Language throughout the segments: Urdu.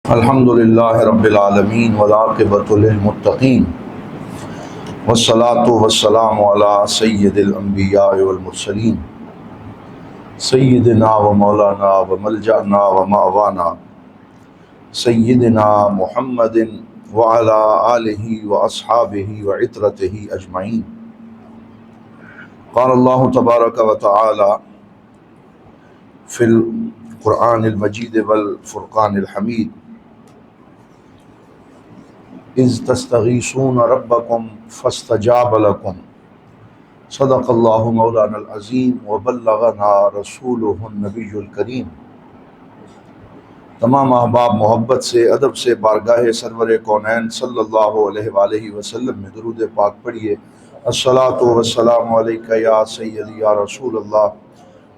الحمد للہ رب العالمین والعاقبۃ للمتقین والصلاۃ والسلام علی سید الانبیاء والمرسلین سیدنا و مولانا و ملجأنا و مأوانا سیدنا محمد وعلی آلہ و اصحابہ و عترتہ اجمعین۔ قال اللہ تبارک و تعالی فی القرآن المجید والفرقان الحمید اذ تستغیثون ربکم فاستجاب لکم صدق اللہ مولانا العظیم وبلغنا رسولہ النبی الکریم۔ تمام احباب محبت سے ادب سے بارگاہ سرور کونین صلی اللہ علیہ وآلہ وسلم میں درود پاک پڑھیے۔ الصلاۃ والسلام علیک یا سیدی یا رسول اللہ،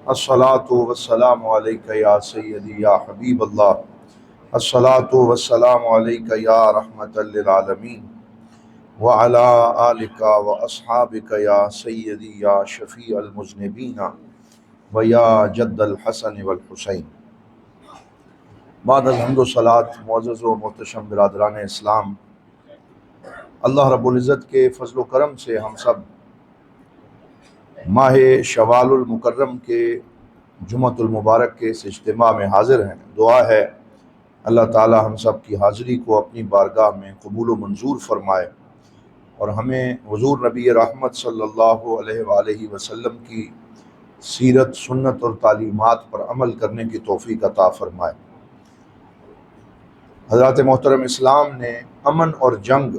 الصلاۃ والسلام علیک یا سیدی یا حبیب اللہ، الصلاۃ والسلام علیک یا رحمۃ للعالمین وعلی آلک و اصحابک یا سیدی یا شفیع المذنبین و یا جد الحسن والحسین۔ بعد الحمد و صلاۃ، معزز و محتشم برادران اسلام، اللہ رب العزت کے فضل و کرم سے ہم سب ماہ شوال المکرم کے جمعۃ المبارک کے اس اجتماع میں حاضر ہیں۔ دعا ہے اللہ تعالی ہم سب کی حاضری کو اپنی بارگاہ میں قبول و منظور فرمائے اور ہمیں حضور نبی رحمت صلی اللہ علیہ وآلہ وسلم کی سیرت، سنت اور تعلیمات پر عمل کرنے کی توفیق عطا فرمائے۔ حضرات محترم، اسلام نے امن اور جنگ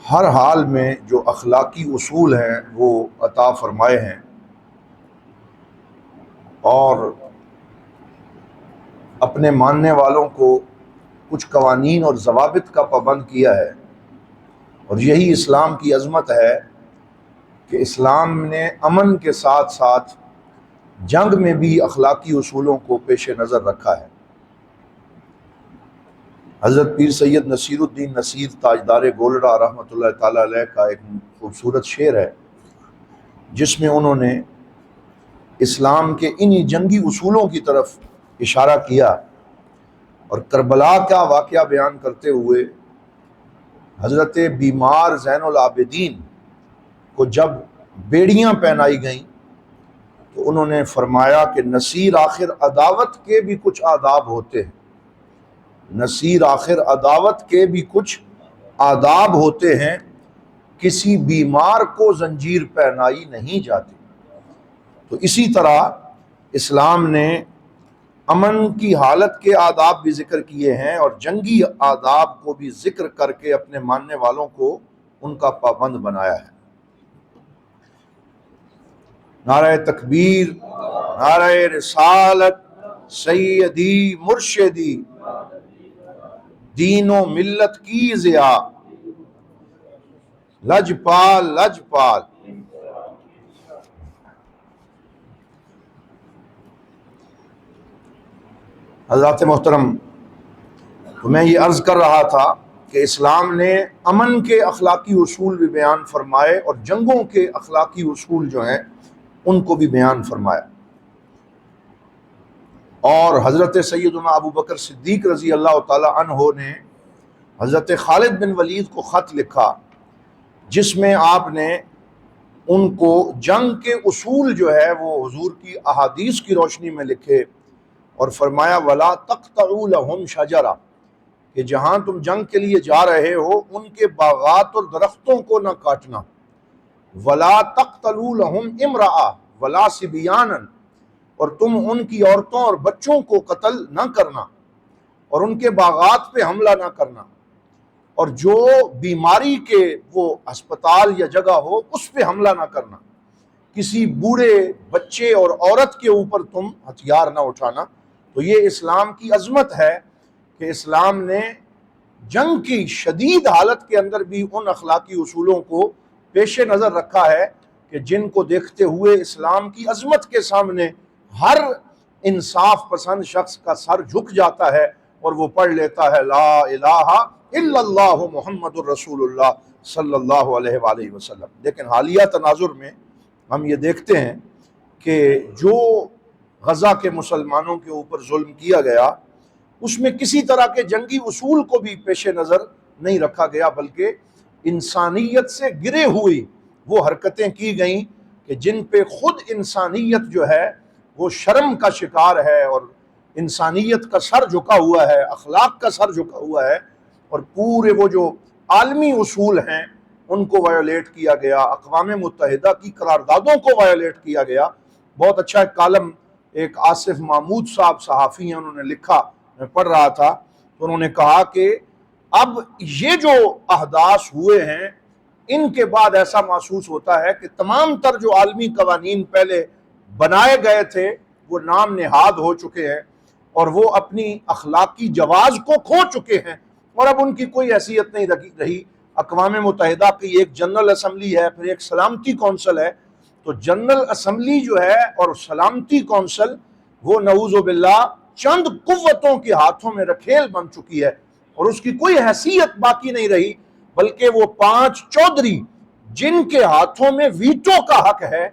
ہر حال میں جو اخلاقی اصول ہیں وہ عطا فرمائے ہیں اور اپنے ماننے والوں کو کچھ قوانین اور ضوابط کا پابند کیا ہے، اور یہی اسلام کی عظمت ہے کہ اسلام نے امن کے ساتھ ساتھ جنگ میں بھی اخلاقی اصولوں کو پیش نظر رکھا ہے۔ حضرت پیر سید نصیر الدین نصیر تاجدار گولڑہ رحمۃ اللہ تعالی علیہ کا ایک خوبصورت شعر ہے جس میں انہوں نے اسلام کے انہی جنگی اصولوں کی طرف اشارہ کیا، اور کربلا کا واقعہ بیان کرتے ہوئے حضرت بیمار زین العابدین کو جب بیڑیاں پہنائی گئیں تو انہوں نے فرمایا کہ نصیر آخر عداوت کے بھی کچھ آداب ہوتے ہیں، نصیر آخر عداوت کے بھی کچھ آداب ہوتے ہیں، کسی بیمار کو زنجیر پہنائی نہیں جاتی۔ تو اسی طرح اسلام نے امن کی حالت کے آداب بھی ذکر کیے ہیں اور جنگی آداب کو بھی ذکر کر کے اپنے ماننے والوں کو ان کا پابند بنایا ہے۔ نعرہ تکبیر، نعرہ رسالت، سیدی مرشدی، دین و ملت کی ضیاء، لجپال لجپال۔ حضرات محترم، تو میں یہ عرض کر رہا تھا کہ اسلام نے امن کے اخلاقی اصول بھی بیان فرمائے اور جنگوں کے اخلاقی اصول جو ہیں ان کو بھی بیان فرمایا، اور حضرت سیدنا ابو بکر صدیق رضی اللہ تعالی عنہ نے حضرت خالد بن ولید کو خط لکھا جس میں آپ نے ان کو جنگ کے اصول جو ہے وہ حضور کی احادیث کی روشنی میں لکھے، اور فرمایا وَلَا تَقْطَعُوا لَهُمْ شَجَرًا، کہ جہاں تم جنگ کے لیے جا رہے ہو ان کے باغات اور درختوں کو نہ کاٹنا، وَلَا تَقْتَلُوا لَهُمْ امْرَأً وَلَا صِبْيَانًا، اور تم ان کی عورتوں اور بچوں کو قتل نہ کرنا اور ان کے باغات پہ حملہ نہ کرنا، اور جو بیماری کے وہ ہسپتال یا جگہ ہو اس پہ حملہ نہ کرنا، کسی بوڑھے بچے اور عورت کے اوپر تم ہتھیار نہ اٹھانا۔ تو یہ اسلام کی عظمت ہے کہ اسلام نے جنگ کی شدید حالت کے اندر بھی ان اخلاقی اصولوں کو پیش نظر رکھا ہے کہ جن کو دیکھتے ہوئے اسلام کی عظمت کے سامنے ہر انصاف پسند شخص کا سر جھک جاتا ہے اور وہ پڑھ لیتا ہے لا الہ الا اللہ محمد الرسول اللہ صلی اللہ علیہ وآلہ وسلم۔ لیکن حالیہ تناظر میں ہم یہ دیکھتے ہیں کہ جو غزہ کے مسلمانوں کے اوپر ظلم کیا گیا اس میں کسی طرح کے جنگی اصول کو بھی پیش نظر نہیں رکھا گیا، بلکہ انسانیت سے گرے ہوئی وہ حرکتیں کی گئیں کہ جن پہ خود انسانیت جو ہے وہ شرم کا شکار ہے، اور انسانیت کا سر جھکا ہوا ہے، اخلاق کا سر جھکا ہوا ہے، اور پورے وہ جو عالمی اصول ہیں ان کو وائولیٹ کیا گیا، اقوام متحدہ کی قراردادوں کو وائولیٹ کیا گیا۔ بہت اچھا ایک کالم ایک آصف محمود صاحب صحافی ہیں، انہوں نے لکھا، میں پڑھ رہا تھا، تو انہوں نے کہا کہ اب یہ جو احداث ہوئے ہیں ان کے بعد ایسا محسوس ہوتا ہے کہ تمام تر جو عالمی قوانین پہلے بنائے گئے تھے وہ نام نہاد ہو چکے ہیں، اور وہ اپنی اخلاقی جواز کو کھو چکے ہیں، اور اب ان کی کوئی حیثیت نہیں رہی۔ اقوام متحدہ کی ایک جنرل اسمبلی ہے، پھر ایک سلامتی کونسل ہے، تو جنرل اسمبلی جو ہے اور سلامتی کونسل وہ نعوذ باللہ چند قوتوں کے ہاتھوں میں رکھیل بن چکی ہے، اور اس کی کوئی حیثیت باقی نہیں رہی، بلکہ وہ 5 چودھری جن کے ہاتھوں میں ویٹو کا حق ہے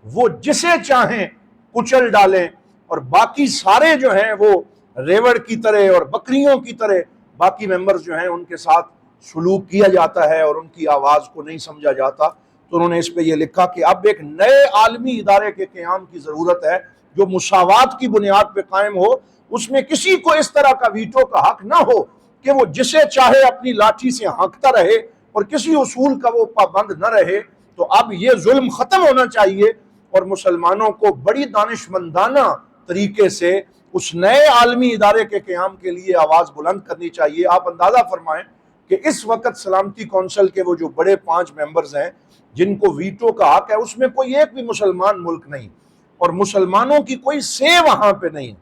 وہ جسے چاہیں کچل ڈالیں، اور باقی سارے جو ہیں وہ ریوڑ کی طرح اور بکریوں کی طرح باقی ممبرز جو ہیں ان کے ساتھ سلوک کیا جاتا ہے اور ان کی آواز کو نہیں سمجھا جاتا۔ تو انہوں نے اس پہ یہ لکھا کہ اب ایک نئے عالمی ادارے کے قیام کی ضرورت ہے جو مساوات کی بنیاد پہ قائم ہو، اس میں کسی کو اس طرح کا ویٹو کا حق نہ ہو کہ وہ جسے چاہے اپنی لاٹھی سے ہانکتا رہے اور کسی اصول کا وہ پابند نہ رہے۔ تو اب یہ ظلم ختم ہونا چاہیے، اور مسلمانوں کو بڑی دانشمندانہ طریقے سے اس نئے عالمی ادارے کے قیام کے لیے آواز بلند کرنی چاہیے۔ آپ اندازہ فرمائیں کہ اس وقت سلامتی کونسل کے وہ جو بڑے 5 ممبرز ہیں جن کو ویٹو کا حق ہے، اس میں کوئی ایک بھی مسلمان ملک نہیں، اور مسلمانوں کی کوئی سے وہاں پہ نہیں،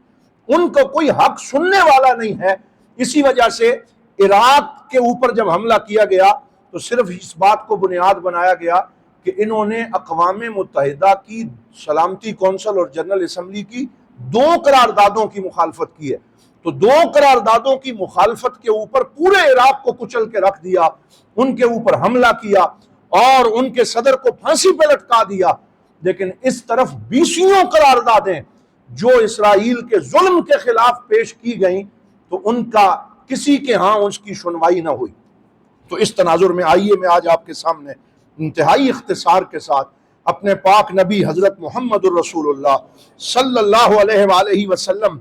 ان کا کوئی حق سننے والا نہیں ہے۔ اسی وجہ سے عراق کے اوپر جب حملہ کیا گیا تو صرف اس بات کو بنیاد بنایا گیا کہ انہوں نے اقوام متحدہ کی سلامتی کونسل اور جنرل اسمبلی کی 2 قراردادوں کی مخالفت کی ہے، تو 2 قراردادوں کی مخالفت کے اوپر پورے عراق کو کچل کے رکھ دیا، ان کے اوپر حملہ کیا اور ان کے صدر کو پھانسی پہ لٹکا دیا۔ لیکن اس طرف 20 قراردادیں جو اسرائیل کے ظلم کے خلاف پیش کی گئیں تو ان کا کسی کے ہاں اس کی سنوائی نہ ہوئی۔ تو اس تناظر میں آئیے میں آج آپ کے سامنے انتہائی اختصار کے ساتھ اپنے پاک نبی حضرت محمد الرسول اللہ صلی اللہ علیہ وآلہ وسلم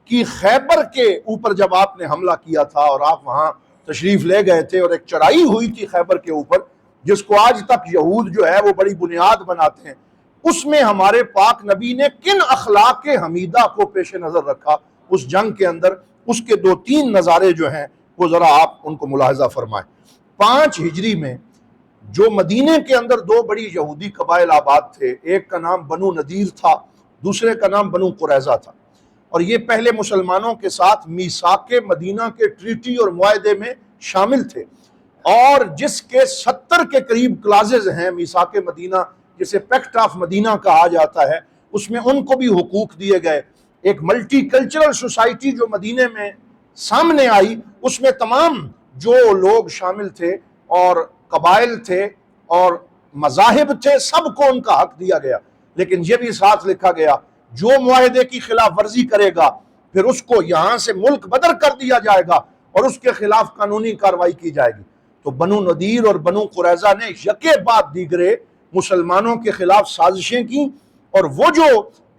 کی خیبر کے اوپر جب آپ نے حملہ کیا تھا اور آپ وہاں تشریف لے گئے تھے، اور ایک چڑھائی ہوئی تھی خیبر کے اوپر جس کو آج تک یہود جو ہے وہ بڑی بنیاد بناتے ہیں، اس میں ہمارے پاک نبی نے کن اخلاق حمیدہ کو پیش نظر رکھا اس جنگ کے اندر، اس کے 2-3 نظارے جو ہیں وہ ذرا آپ ان کو ملاحظہ فرمائیں۔ 5 ہجری میں جو مدینے کے اندر 2 بڑی یہودی قبائل آباد تھے، ایک کا نام بنو نذیر تھا، دوسرے کا نام بنو قریظہ تھا، اور یہ پہلے مسلمانوں کے ساتھ میثاق مدینہ کے ٹریٹی اور معاہدے میں شامل تھے، اور جس کے 70 کے قریب کلازز ہیں میثاق مدینہ جسے پیکٹ آف مدینہ کہا جاتا ہے، اس میں ان کو بھی حقوق دیے گئے۔ ایک ملٹی کلچرل سوسائٹی جو مدینے میں سامنے آئی، اس میں تمام جو لوگ شامل تھے اور قبائل تھے اور مذاہب تھے، سب کو ان کا حق دیا گیا، لیکن یہ بھی ساتھ لکھا گیا جو معاہدے کی خلاف ورزی کرے گا پھر اس کو یہاں سے ملک بدر کر دیا جائے گا اور اس کے خلاف قانونی کارروائی کی جائے گی۔ تو بنو نذیر اور بنو قریظہ نے یکے بعد دیگرے مسلمانوں کے خلاف سازشیں کی، اور وہ جو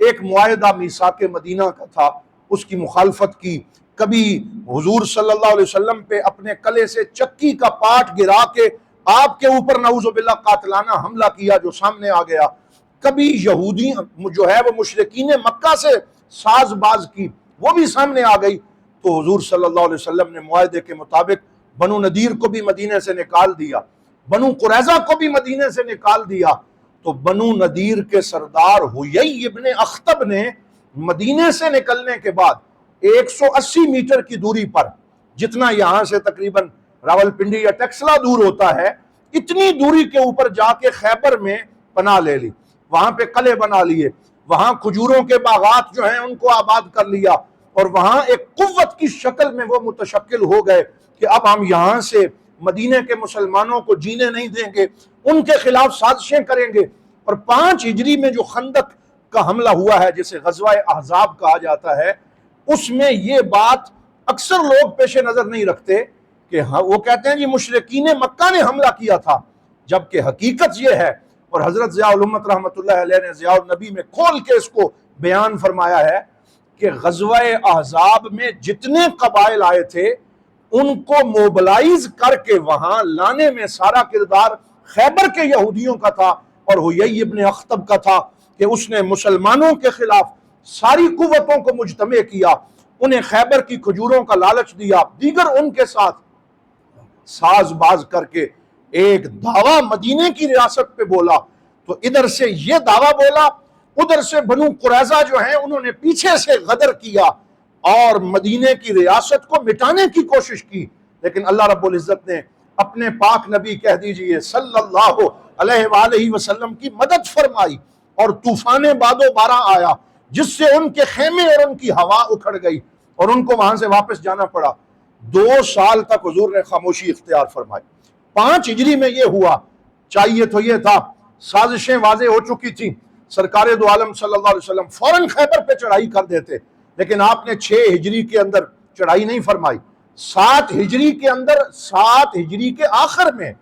ایک معاہدہ میثاق مدینہ کا تھا اس کی مخالفت کی۔ کبھی حضور صلی اللہ علیہ وسلم پہ اپنے کلے سے چکی کا پاٹ گرا کے آپ کے اوپر نعوذ باللہ قاتلانہ حملہ کیا جو سامنے آ گیا۔ کبھی یہودی جو ہے وہ مشرکین مکہ سے ساز باز کی، وہ بھی سامنے آ گئی۔ تو حضور صلی اللہ علیہ وسلم نے معاہدے کے مطابق بنو نذیر کو بھی مدینے سے نکال دیا، بنو قریظہ کو بھی مدینے سے نکال دیا۔ تو بنو نذیر کے سردار حیی ابن اخطب نے مدینے سے نکلنے کے بعد 180 میٹر کی دوری پر، جتنا یہاں سے تقریباً راولپنڈی یا ٹیکسلا دور ہوتا ہے، اتنی دوری کے اوپر جا کے خیبر میں پناہ لے لی، وہاں پہ قلعے بنا لیے، وہاں کھجوروں کے باغات جو ہیں ان کو آباد کر لیا، اور وہاں ایک قوت کی شکل میں وہ متشکل ہو گئے کہ اب ہم یہاں سے مدینے کے مسلمانوں کو جینے نہیں دیں گے، ان کے خلاف سازشیں کریں گے۔ اور 5 ہجری میں جو خندق کا حملہ ہوا ہے جسے غزوہ احزاب کہا جاتا ہے، اس میں یہ بات اکثر لوگ پیش نظر نہیں رکھتے کہ وہ کہتے ہیں جی مشرکین مکہ نے حملہ کیا تھا، جبکہ حقیقت یہ ہے، اور حضرت ضیاء الامت رحمۃ اللہ علیہ نے ضیاء النبی میں کھول کے اس کو بیان فرمایا ہے کہ غزوہ احزاب میں جتنے قبائل آئے تھے ان کو موبلائز کر کے وہاں لانے میں سارا کردار خیبر کے یہودیوں کا تھا اور حیی ابن اخطب کا تھا کہ اس نے مسلمانوں کے خلاف ساری قوتوں کو مجتمع کیا، انہیں خیبر کی کھجوروں کا لالچ دیا، دیگر ان کے ساتھ ساز باز کر کے ایک دعویٰ مدینے کی ریاست پہ بولا، تو ادھر سے یہ دعویٰ بولا، ادھر سے بنو قریظہ جو ہیں انہوں نے پیچھے سے غدر کیا اور مدینے کی ریاست کو مٹانے کی کوشش کی، لیکن اللہ رب العزت نے اپنے پاک نبی کہہ دیجئے صلی اللہ علیہ وآلہ وسلم کی مدد فرمائی اور طوفان باد و بارہ آیا جس سے ان کے خیمے اور ان کی ہوا اکھڑ گئی اور ان کو وہاں سے واپس جانا پڑا۔ 2 سال تک حضور نے خاموشی اختیار فرمائی۔ 5 ہجری میں یہ ہوا، چاہیے تو یہ تھا، سازشیں واضح ہو چکی تھیں، سرکار دو عالم صلی اللہ علیہ وسلم فوراً خیبر پہ چڑھائی کر دیتے، لیکن آپ نے 6 ہجری کے اندر چڑھائی نہیں فرمائی، 7 ہجری کے اندر، 7 ہجری کے آخر میں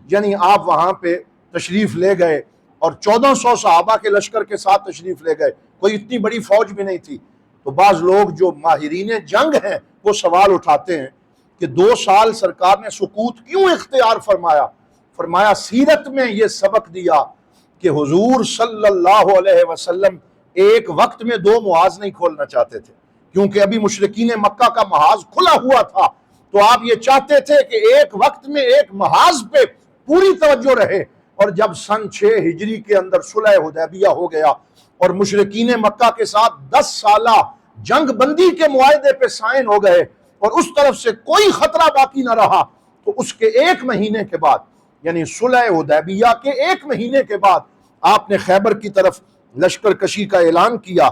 یعنی آپ وہاں پہ تشریف لے گئے اور 1400 صحابہ کے لشکر کے ساتھ تشریف لے گئے، کوئی اتنی بڑی فوج بھی نہیں تھی۔ تو بعض لوگ جو ماہرین جنگ ہیں وہ سوال اٹھاتے ہیں کہ 2 سال سرکار نے سکوت کیوں اختیار فرمایا؟ فرمایا سیرت میں یہ سبق دیا کہ حضور صلی اللہ علیہ وسلم ایک وقت میں 2 محاذ نہیں کھولنا چاہتے تھے، کیونکہ ابھی مشرکین مکہ کا محاذ کھلا ہوا تھا، تو آپ یہ چاہتے تھے کہ ایک وقت میں ایک محاذ پہ پوری توجہ رہے۔ اور جب سن 6 ہجری کے اندر صلح حدیبیہ ہو گیا اور مشرکین مکہ کے ساتھ 10 سالہ جنگ بندی کے معاہدے پہ سائن ہو گئے اور اس طرف سے کوئی خطرہ باقی نہ رہا، تو اس کے 1 مہینے کے بعد یعنی صلح حدیبیہ کے 1 مہینے کے بعد آپ نے خیبر کی طرف لشکر کشی کا اعلان کیا،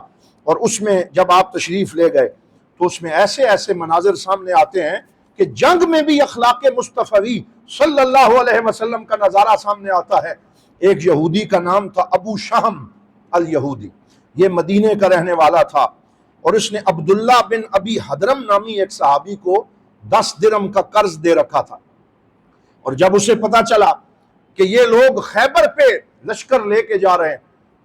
اور اس میں جب آپ تشریف لے گئے تو اس میں ایسے ایسے مناظر سامنے آتے ہیں کہ جنگ میں بھی اخلاق مصطفی صلی اللہ علیہ وسلم کا نظارہ سامنے آتا ہے۔ ایک یہودی کا نام تھا ابو شہم الیہودی، یہ مدینے کا رہنے والا تھا، اور اس نے عبداللہ بن ابی حدرم نامی ایک صحابی کو 10 درہم کا قرض دے رکھا تھا، اور جب اسے پتا چلا کہ یہ لوگ خیبر پہ لشکر لے کے جا رہے ہیں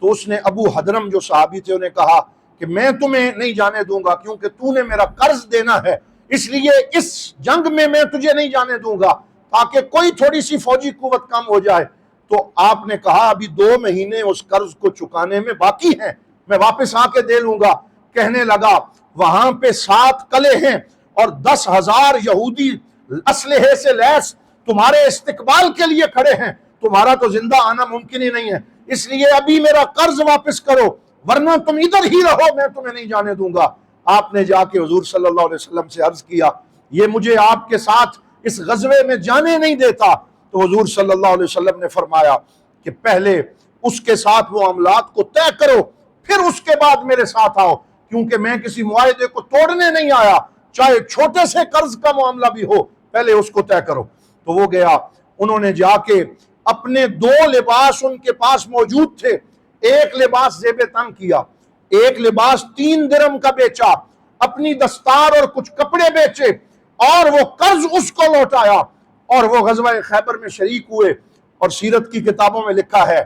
تو اس نے ابو حدرم جو صحابی تھے انہیں کہا کہ میں تمہیں نہیں جانے دوں گا، کیونکہ تو نے میرا قرض دینا ہے، اس لیے اس جنگ میں میں تجھے نہیں جانے دوں گا تاکہ کوئی تھوڑی سی فوجی قوت کم ہو جائے۔ تو آپ نے کہا ابھی 2 مہینے اس قرض کو چکانے میں باقی ہیں، میں واپس آ کے دے لوں گا۔ کہنے لگا وہاں پہ 7 قلعے ہیں اور 10,000 یہودی اسلحے سے لیس تمہارے استقبال کے لیے کھڑے ہیں، تمہارا تو زندہ آنا ممکن ہی نہیں ہے، اس لیے ابھی میرا قرض واپس کرو ورنہ تم ادھر ہی رہو، میں تمہیں نہیں جانے دوں گا۔ آپ نے جا کے حضور صلی اللہ علیہ وسلم سے عرض کیا یہ مجھے آپ کے ساتھ اس غزوے میں جانے نہیں دیتا، تو حضور صلی اللہ علیہ وسلم نے فرمایا کہ پہلے اس کے ساتھ معاملات کو طے کرو، پھر اس کے بعد میرے ساتھ آؤ، کیونکہ میں کسی معاہدے کو توڑنے نہیں آیا، چاہے چھوٹے سے قرض کا معاملہ بھی ہو، پہلے اس کو طے کرو۔ تو وہ گیا، انہوں نے جا کے اپنے 2 لباس ان کے پاس موجود تھے، ایک لباس زیب تن کیا، ایک لباس 3 درہم کا بیچا، اپنی دستار اور کچھ کپڑے بیچے اور وہ قرض اس کو لوٹایا، اور وہ غزوہ خیبر میں شریک ہوئے۔ اور سیرت کی کتابوں میں لکھا ہے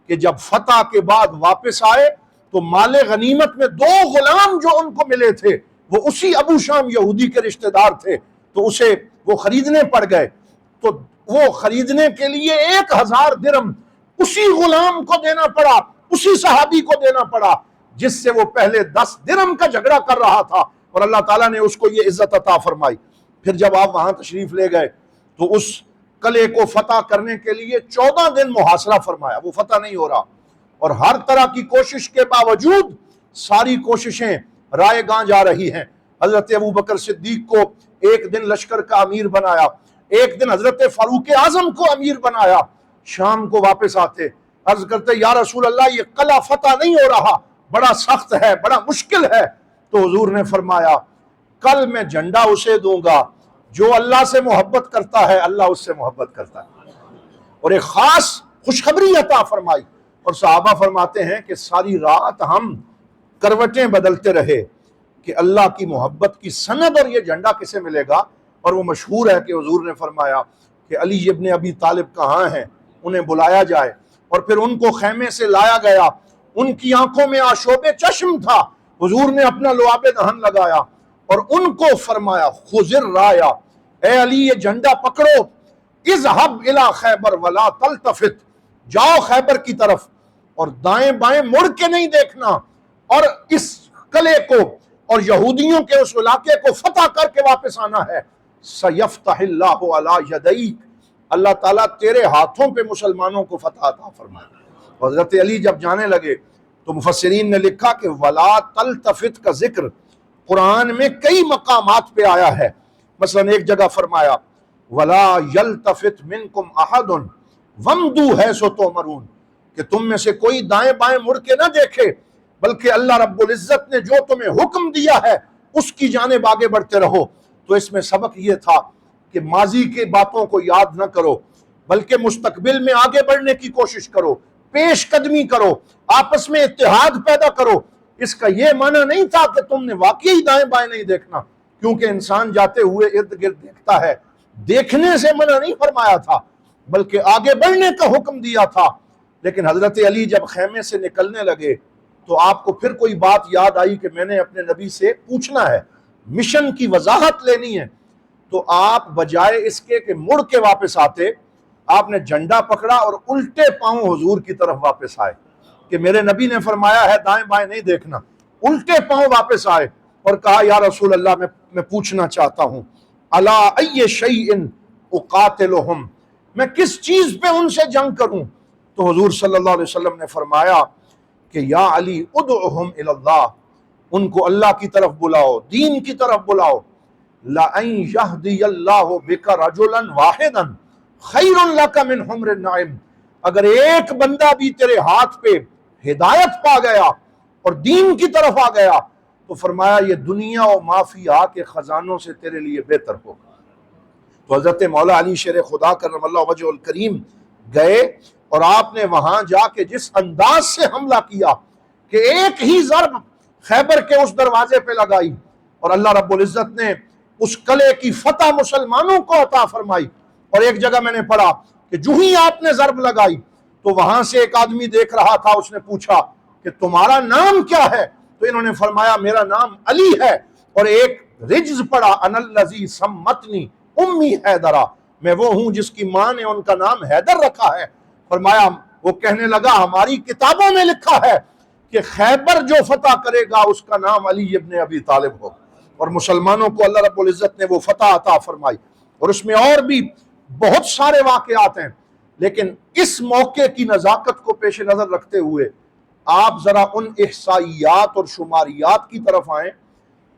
کہ جب فتح کے بعد واپس آئے تو مال غنیمت میں 2 غلام جو ان کو ملے تھے وہ اسی ابو شام یہودی کے رشتہ دار تھے، تو اسے وہ خریدنے پڑ گئے، تو وہ خریدنے کے لیے 1000 درہم اسی غلام کو دینا پڑا، اسی صحابی کو دینا پڑا جس سے وہ پہلے 10 درہم کا جھگڑا کر رہا تھا، اور اللہ تعالیٰ نے اس کو یہ عزت عطا فرمائی۔ پھر جب آپ وہاں تشریف لے گئے تو اس قلعے کو فتح کرنے کے لیے 14 دن محاصرہ فرمایا، وہ فتح نہیں ہو رہا، اور ہر طرح کی کوشش کے باوجود ساری کوششیں رائے گاں جا رہی ہیں۔ حضرت ابو بکر صدیق کو ایک دن لشکر کا امیر بنایا، ایک دن حضرت فاروق اعظم کو امیر بنایا، شام کو واپس آتے عرض کرتے یا رسول اللہ یہ قلعہ فتح نہیں ہو رہا، بڑا سخت ہے، بڑا مشکل ہے۔ تو حضور نے فرمایا کل میں جھنڈا اسے دوں گا جو اللہ سے محبت کرتا ہے، اللہ اس سے محبت کرتا ہے، اور ایک خاص خوشخبری عطا فرمائی۔ اور صحابہ فرماتے ہیں کہ ساری رات ہم کروٹیں بدلتے رہے کہ اللہ کی محبت کی سند اور یہ جھنڈا کسے ملے گا؟ اور وہ مشہور ہے کہ حضور نے فرمایا کہ علی ابن ابی طالب کہاں ہیں، انہیں بلایا جائے، اور پھر ان کو خیمے سے لایا گیا، ان کی آنکھوں میں آشوب چشم تھا، حضور نے اپنا لعاب دہن لگایا اور ان کو فرمایا خذ الرایا، اے علی یہ جھنڈا پکڑو، اذهب الى خیبر ولا تلتفت، جاؤ خیبر کی طرف اور دائیں بائیں مڑ کے نہیں دیکھنا، اور اس قلعے کو اور یہودیوں کے اس علاقے کو فتح کر کے واپس آنا ہے۔ سیفتح اللہ علی یدیک، اللہ تعالیٰ تیرے ہاتھوں پہ مسلمانوں کو فتح عطا فرمائے۔ حضرت علی جب جانے لگے تو مفسرین نے لکھا کہ ولا تلتفت کا ذکر قرآن میں کئی مقامات پہ آیا ہے۔ مثلا ایک جگہ فرمایا ولا یلتفت منکم احد وامضوا حیث تؤمرون، کہ تم میں سے کوئی دائیں بائیں مڑ کے نہ دیکھے، بلکہ اللہ رب العزت نے جو تمہیں حکم دیا ہے اس کی جانب آگے بڑھتے رہو۔ تو اس میں سبق یہ تھا کہ ماضی کے باتوں کو یاد نہ کرو، بلکہ مستقبل میں آگے بڑھنے کی کوشش کرو، پیش قدمی کرو، آپس میں اتحاد پیدا کرو۔ اس کا یہ معنی نہیں تھا کہ تم نے واقعی دائیں بائیں نہیں دیکھنا، کیونکہ انسان جاتے ہوئے ارد گرد دیکھتا ہے، دیکھنے سے منع نہیں فرمایا تھا بلکہ آگے بڑھنے کا حکم دیا تھا۔ لیکن حضرت علی جب خیمے سے نکلنے لگے تو آپ کو پھر کوئی بات یاد آئی کہ میں نے اپنے نبی سے پوچھنا ہے، مشن کی وضاحت لینی ہے۔ تو آپ بجائے اس کے کہ مڑ کے واپس آتے، آپ نے جھنڈا پکڑا اور الٹے پاؤں حضور کی طرف واپس آئے کہ میرے نبی نے فرمایا ہے دائیں بائیں نہیں دیکھنا۔ الٹے پاؤں واپس آئے اور کہا یا رسول اللہ میں پوچھنا چاہتا ہوں الا ای شیء اقاتلہم، میں کس چیز پہ ان سے جنگ کروں؟ تو حضور صلی اللہ علیہ وسلم نے فرمایا کہ یا علی ادعوہم الی اللہ، ان کو اللہ کی طرف بلاؤ، دین کی طرف بلاؤ۔ لَأَن يَهْدِيَ اللَّهُ بِكَ رَجُلًا وَاحِدًا خَيْرٌ لَكَ مِنْ حُمْرِ النَّعِمِ، اگر ایک بندہ بھی تیرے ہاتھ پہ ہدایت پا گیا اور دین کی طرف آ گیا تو فرمایا یہ دنیا و ما فیہا کے خزانوں سے تیرے لیے بہتر ہوگا۔ تو حضرت مولا علی شیر خدا کرم اللہ وجہ الکریم گئے اور آپ نے وہاں جا کے جس انداز سے حملہ کیا کہ ایک ہی ضرب خیبر کے اس دروازے پہ لگائی اور اللہ رب العزت نے اس قلعے کی فتح مسلمانوں کو عطا فرمائی۔ اور ایک جگہ میں نے پڑھا کہ جو ہی آپ نے ضرب لگائی تو وہاں سے ایک آدمی دیکھ رہا تھا، اس نے پوچھا کہ تمہارا نام کیا ہے؟ تو انہوں نے فرمایا میرا نام علی ہے، اور ایک رجز پڑھا انا الذی سمتنی امی حیدرہ، میں وہ ہوں جس کی ماں نے ان کا نام حیدر رکھا ہے۔ فرمایا وہ کہنے لگا ہماری کتابوں میں لکھا ہے کہ خیبر جو فتح کرے گا اس کا نام علی ابن ابی طالب ہو، اور مسلمانوں کو اللہ رب العزت نے وہ فتح عطا فرمائی۔ اور اس میں اور بھی بہت سارے واقعات ہیں، لیکن اس موقع کی نزاکت کو پیش نظر رکھتے ہوئے آپ ذرا ان احصائیات اور شماریات کی طرف آئیں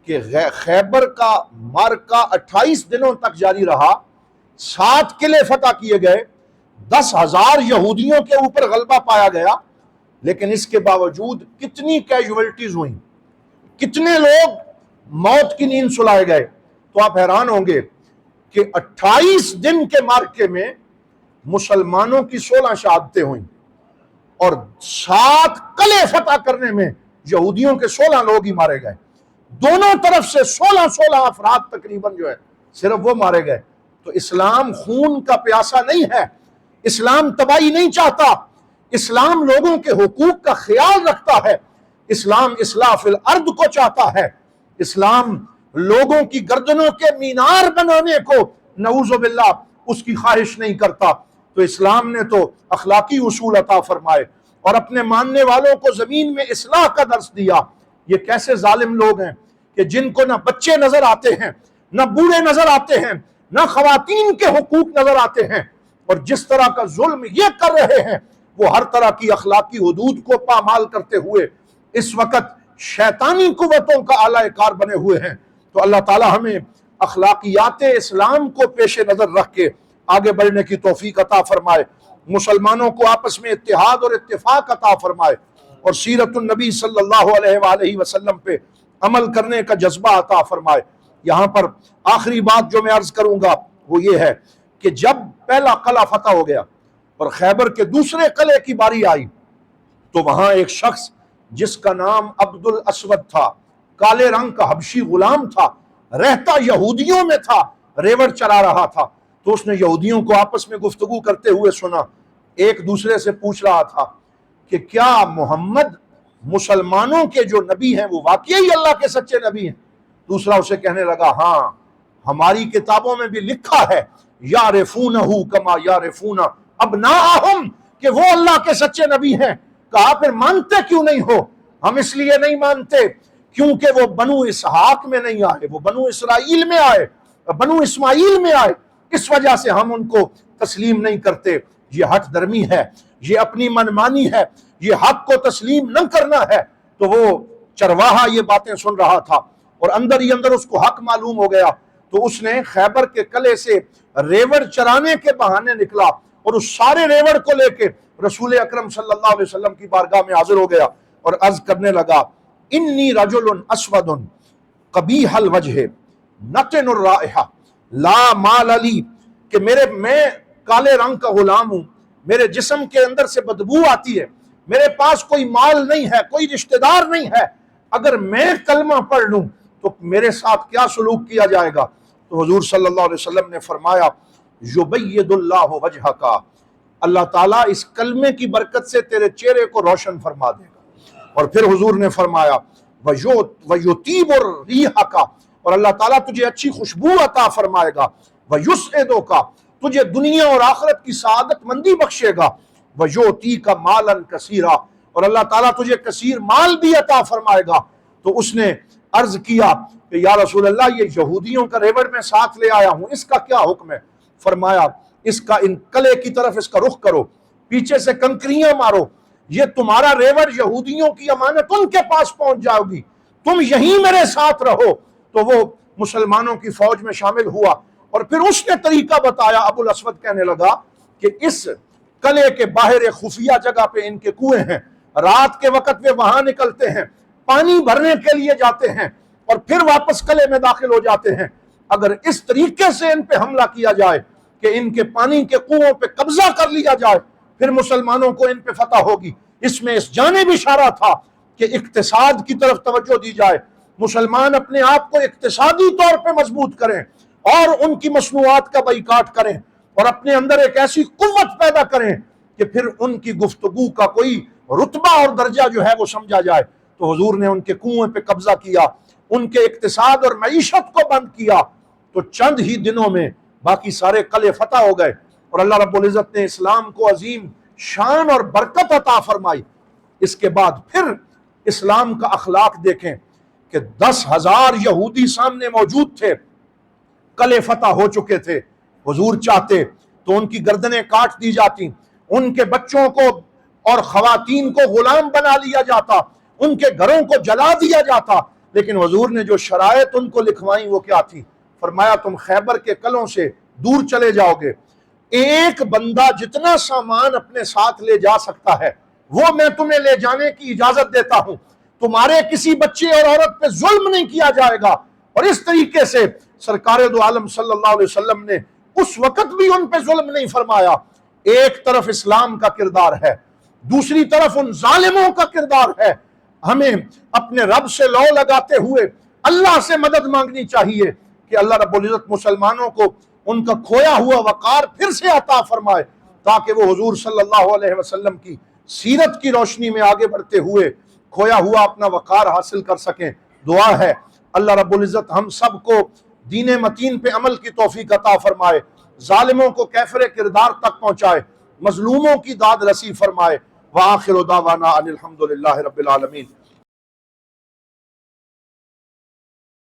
کہ خیبر کا معرکہ 28 دنوں تک جاری رہا، 7 قلعے فتح کیے گئے، 10,000 یہودیوں کے اوپر غلبہ پایا گیا، لیکن اس کے باوجود کتنی کیجولٹیز ہوئیں، کتنے لوگ موت کی نیند سلائے گئے۔ تو آپ حیران ہوں گے کہ 28 دن کے معرکے میں مسلمانوں کی 16 شہادتیں ہوئیں، اور 7 قلعے فتح کرنے میں یہودیوں کے 16 لوگ ہی مارے گئے۔ دونوں طرف سے 16 افراد تقریباً جو ہے صرف وہ مارے گئے۔ تو اسلام خون کا پیاسا نہیں ہے، اسلام تباہی نہیں چاہتا، اسلام لوگوں کے حقوق کا خیال رکھتا ہے، اسلام اصلاح فی الارض کو چاہتا ہے، اسلام لوگوں کی گردنوں کے مینار بنانے کو نعوذ باللہ اس کی خواہش نہیں کرتا۔ تو اسلام نے تو اخلاقی اصول عطا فرمائے اور اپنے ماننے والوں کو زمین میں اصلاح کا درس دیا۔ یہ کیسے ظالم لوگ ہیں کہ جن کو نہ بچے نظر آتے ہیں، نہ بوڑھے نظر آتے ہیں، نہ خواتین کے حقوق نظر آتے ہیں، اور جس طرح کا ظلم یہ کر رہے ہیں وہ ہر طرح کی اخلاقی حدود کو پامال کرتے ہوئے اس وقت شیطانی قوتوں کا اعلی کار بنے ہوئے ہیں۔ تو اللہ تعالی ہمیں اخلاقیات اسلام کو پیش نظر رکھ کے آگے بڑھنے کی توفیق عطا فرمائے، مسلمانوں کو آپس میں اتحاد اور اتفاق عطا فرمائے، اور سیرت النبی صلی اللہ علیہ وآلہ وسلم پہ عمل کرنے کا جذبہ عطا فرمائے۔ یہاں پر آخری بات جو میں عرض کروں گا وہ یہ ہے کہ جب پہلا قلعہ فتح ہو گیا اور خیبر کے دوسرے قلعے کی باری آئی تو وہاں ایک شخص جس کا نام عبد الاسود تھا، کالے رنگ کا حبشی غلام تھا، رہتا یہودیوں میں تھا، ریوڑ چرا رہا تھا، تو اس نے یہودیوں کو آپس میں گفتگو کرتے ہوئے سنا، ایک دوسرے سے پوچھ رہا تھا کہ کیا محمد مسلمانوں کے جو نبی ہیں وہ واقعی اللہ کے سچے نبی ہیں؟ دوسرا اسے کہنے لگا ہاں، ہماری کتابوں میں بھی لکھا ہے یعرفونہ کما یعرفون ابناءہم، کہ وہ اللہ کے سچے نبی ہیں۔ کہا پھر مانتے کیوں نہیں ہو؟ ہم اس لیے نہیں مانتے کیونکہ وہ بنو اسحاق میں نہیں آئے، وہ بنو اسرائیل میں آئے، بنو اسماعیل میں آئے، اس وجہ سے ہم ان کو تسلیم نہیں کرتے۔ یہ حق درمی ہے، یہ اپنی منمانی ہے، یہ حق کو تسلیم نہ کرنا ہے۔ تو وہ چرواہا یہ باتیں سن رہا تھا اور اندر ہی اندر اس کو حق معلوم ہو گیا، تو اس نے خیبر کے قلعے سے ریوڑ چرانے کے بہانے نکلا اور اس سارے ریوڑ کو لے کے رسول اکرم صلی اللہ علیہ وسلم کی بارگاہ میں حاضر ہو گیا اور عرض کرنے لگا انی رجل اسود قبیح الوجہ نتن الرائحہ لا مال لی، کہ میں کالے رنگ کا غلام ہوں، میرے جسم کے اندر سے بدبو آتی ہے، میرے پاس کوئی مال نہیں ہے، کوئی رشتہ دار نہیں ہے، اگر میں کلمہ پڑھ لوں تو میرے ساتھ کیا سلوک کیا جائے گا؟ تو حضور صلی اللہ علیہ وسلم نے فرمایا یبید اللہ وجہک، اللہ تعالیٰ اس کلمے کی برکت سے تیرے چہرے کو روشن فرما دے گا۔ اور پھر حضور نے فرمایا وَيُطِيبُ الرِّيحَكَ، اور اللہ تعالیٰ تجھے اچھی خوشبو عطا فرمائے گا، وَيُسْعِدُكَ، تجھے دنیا اور آخرت کی سعادت مندی بخشے گا، وَيُعْطِيكَ مَالًا كَثِيرًا، اور اللہ تعالیٰ تجھے کثیر مال بھی عطا فرمائے گا۔ تو اس نے عرض کیا کہ یا رسول اللہ یہ یہودیوں کا ریوڑ میں ساتھ لے آیا ہوں، اس کا کیا حکم ہے؟ فرمایا اس کا ان قلعے کی طرف اس کا رخ کرو، پیچھے سے کنکریاں مارو، یہ تمہارا ریوڑ یہودیوں کی امانت ان کے پاس پہنچ جائے گی، تم یہیں میرے ساتھ رہو۔ تو وہ مسلمانوں کی فوج میں شامل ہوا اور پھر اس نے طریقہ بتایا۔ ابو الاسود کہنے لگا کہ اس قلعے کے باہر ایک خفیہ جگہ پہ ان کے کنویں ہیں، رات کے وقت وہ وہاں نکلتے ہیں، پانی بھرنے کے لیے جاتے ہیں اور پھر واپس قلعے میں داخل ہو جاتے ہیں۔ اگر اس طریقے سے ان پہ حملہ کیا جائے کہ ان کے پانی کے کنووں پہ قبضہ کر لیا جائے، پھر مسلمانوں کو ان پہ فتح ہوگی۔ اس میں اس جانب اشارہ تھا کہ اقتصاد کی طرف توجہ دی جائے، مسلمان اپنے آپ کو اقتصادی طور پہ مضبوط کریں اور ان کی مصنوعات کا بائیکاٹ کریں اور اپنے اندر ایک ایسی قوت پیدا کریں کہ پھر ان کی گفتگو کا کوئی رتبہ اور درجہ جو ہے وہ سمجھا جائے۔ تو حضور نے ان کے کنویں پہ قبضہ کیا، ان کے اقتصاد اور معیشت کو بند کیا، تو چند ہی دنوں میں باقی سارے قلعے فتح ہو گئے اور اللہ رب العزت نے اسلام کو عظیم شان اور برکت عطا فرمائی۔ اس کے بعد پھر اسلام کا اخلاق دیکھیں کہ 10,000 یہودی سامنے موجود تھے، قلعے فتح ہو چکے تھے، حضور چاہتے تو ان کی گردنیں کاٹ دی جاتی، ان کے بچوں کو اور خواتین کو غلام بنا لیا جاتا، ان کے گھروں کو جلا دیا جاتا، لیکن حضور نے جو شرائط ان کو لکھوائیں وہ کیا تھی؟ فرمایا تم خیبر کے قلعوں سے دور چلے جاؤ گے، ایک بندہ جتنا سامان اپنے ساتھ لے جا سکتا ہے وہ میں تمہیں لے جانے کی اجازت دیتا ہوں، تمہارے کسی بچے اور عورت پہ ظلم نہیں کیا جائے گا۔ اور اس طریقے سے سرکار دو عالم صلی اللہ علیہ وسلم نے اس وقت بھی ان پہ ظلم نہیں فرمایا۔ ایک طرف اسلام کا کردار ہے، دوسری طرف ان ظالموں کا کردار ہے۔ ہمیں اپنے رب سے لو لگاتے ہوئے اللہ سے مدد مانگنی چاہیے کہ اللہ رب العزت مسلمانوں کو ان کا کھویا ہوا وقار پھر سے عطا فرمائے، تاکہ وہ حضور صلی اللہ علیہ وسلم کی سیرت کی روشنی میں آگے بڑھتے ہوئے کھویا ہوا اپنا وقار حاصل کر سکیں۔ دعا ہے اللہ رب العزت ہم سب کو دین متین پہ عمل کی توفیق عطا فرمائے، ظالموں کو کیفر کردار تک پہنچائے، مظلوموں کی داد رسی فرمائے۔ وآخر دعوانا ان الحمد للہ رب العالمین۔